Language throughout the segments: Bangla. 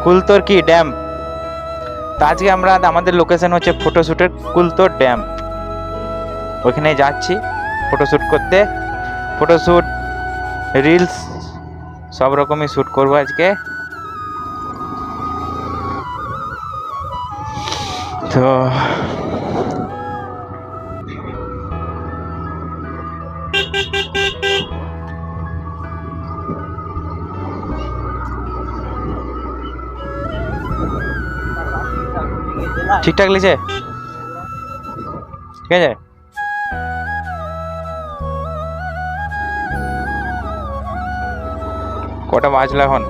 কুলতর কি ড্যাম। তো আজকে আমরা আমাদের লোকেশন হচ্ছে ফটোশুটের কুলতর ড্যাম। ওইখানে যাচ্ছি ফটোশ্যুট করতে। ফটোশ্যুট, রিলস সব রকমই শ্যুট করবো আজকে। তো ঠিকঠাক লিখছে, ঠিক আছে। কটা বাজলো এখন?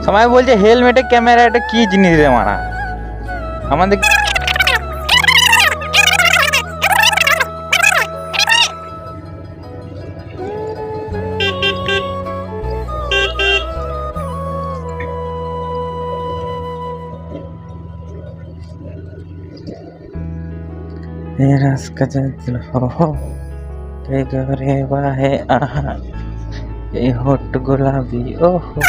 সবাই বলছে হেলমেটে ক্যামেরা, এটা কি জিনিস রে মারা? আমাদের হট গোলাপি ওহো।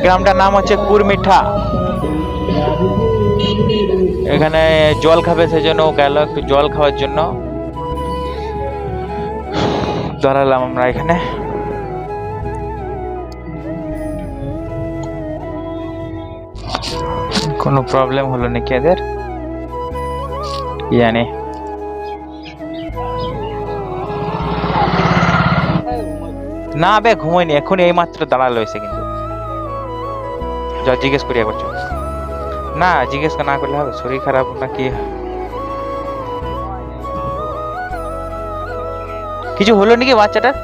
গ্রামটার নাম হচ্ছে কুরমিঠা। এখানে জল খাবে, সেজন্য গেল একটু জল খাওয়ার জন্য। দাঁড়ালাম আমরা এখানে। কোনো প্রবলেম হলো নাকি এদের, জানি। না বে, ঘুমোয়নি, এখন এই মাত্র দাঁড়ালো এসে। কিন্তু যা জিজ্ঞেস করি একবার। না জিজ্ঞেস না করলে হবে, শরীর খারাপ নাকি কিছু হলো নাকি বাচ্চাটার?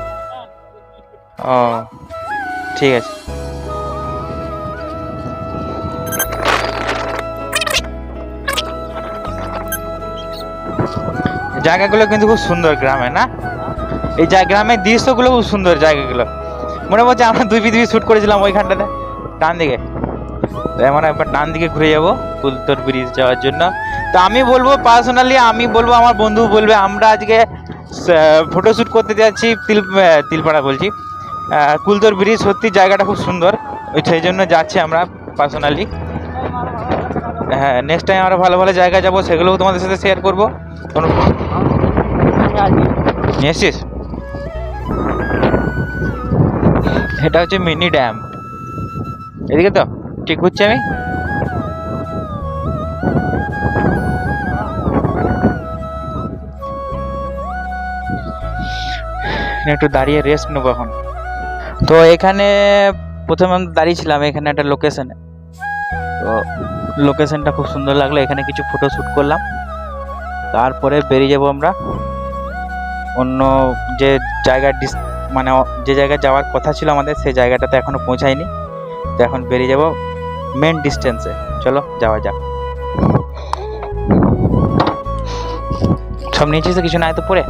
ও ঠিক আছে। জায়গাগুলো কিন্তু খুব সুন্দর গ্রামে, না? এই গ্রামের দৃশ্যগুলো খুব সুন্দর। জায়গাগুলো মনে হচ্ছে আমরা দুই পৃথিবী শুট করেছিলাম ওইখানটাতে, ডান দিকে। তো এমন একবার ডান দিকে ঘুরে যাবো কুলতর ব্রিজ যাওয়ার জন্য। তো আমি বলবো পার্সোনালি, আমি বলবো, আমার বন্ধু বলবে, আমরা আজকে ফটোশ্যুট করতে যাচ্ছি তিলপাড়া বলছি, কুলতর ব্রিজ। সত্যি জায়গাটা খুব সুন্দর, সেই জন্য যাচ্ছি আমরা পার্সোনালি। হ্যাঁ, নেক্সট টাইম আমরা ভালো ভালো জায়গা যাবো, সেগুলোও তোমাদের সাথে শেয়ার করবো। নিয়ে এসছিস? এটা হচ্ছে মিনি ড্যাম। এদিকে তো ঠিক হচ্ছে। আমি একটু দাঁড়িয়ে রেস্ট নেবো এখন। তো এখানে প্রথমে আমি দাঁড়িয়েছিলাম এখানে একটা লোকেশনে। তো লোকেশনটা খুব সুন্দর লাগলো, এখানে কিছু ফটো শ্যুট করলাম। তারপরে বেরিয়ে যাব আমরা অন্য যে জায়গার মানে যে জায়গায় যাওয়ার কথা ছিল আমাদের, সেই জায়গাটাতে এখনো পৌঁছায়নি। তো এখন বেরিয়ে যাব মেন ডিস্টেন্সে। চলো যাওয়া যাক। সব নিয়েছিস তো? কিছু নাই তো পরে?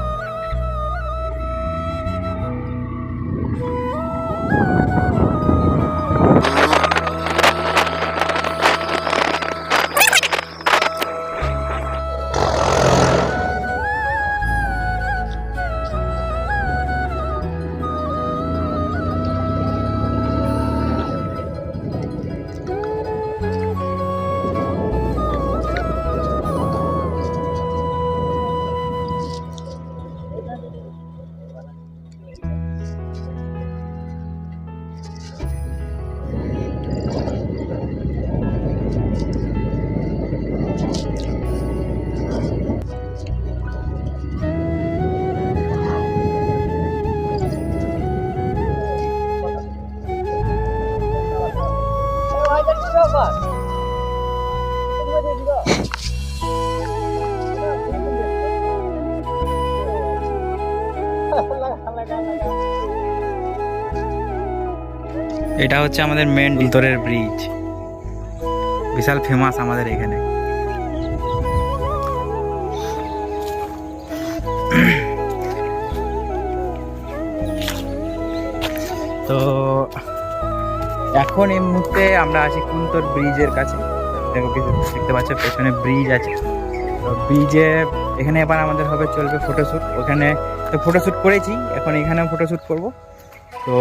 এটা হচ্ছে আমাদের মেন ভিতরের ব্রিজ, বিশাল ফেমাস আমাদের এখানে। তো এখন এই মুহূর্তে আমরা আছি কুন্তর ব্রিজের কাছে। দেখতে পাচ্ছ পেছনে ব্রিজ আছে, তো ব্রিজে এখানে এবার আমাদের হবে চলবে ফটোশ্যুট। ওখানে তো ফটোশ্যুট করেছি, এখন এখানেও ফটোশ্যুট করব। তো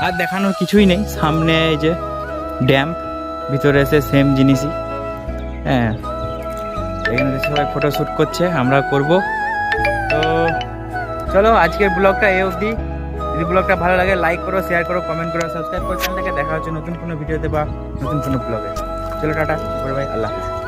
আর দেখানোর কিছুই নেই, সামনে এই যে ড্যাম, ভিতরে এসে সেম জিনিসই। হ্যাঁ, এখানে সবাই ফটোশ্যুট করছে, আমরা করব। তো চলো আজকের ব্লগটা এই অবধি। যদি ব্লগটা ভালো লাগে লাইক করো, শেয়ার করো, কমেন্ট করো, সাবস্ক্রাইব করো চ্যানেলটাকে। দেখা হচ্ছে নতুন কোনো ভিডিওতে বা নতুন কোনো ব্লগে। চলো টাটা, বাই বাই, আল্লাহ হাফেজ।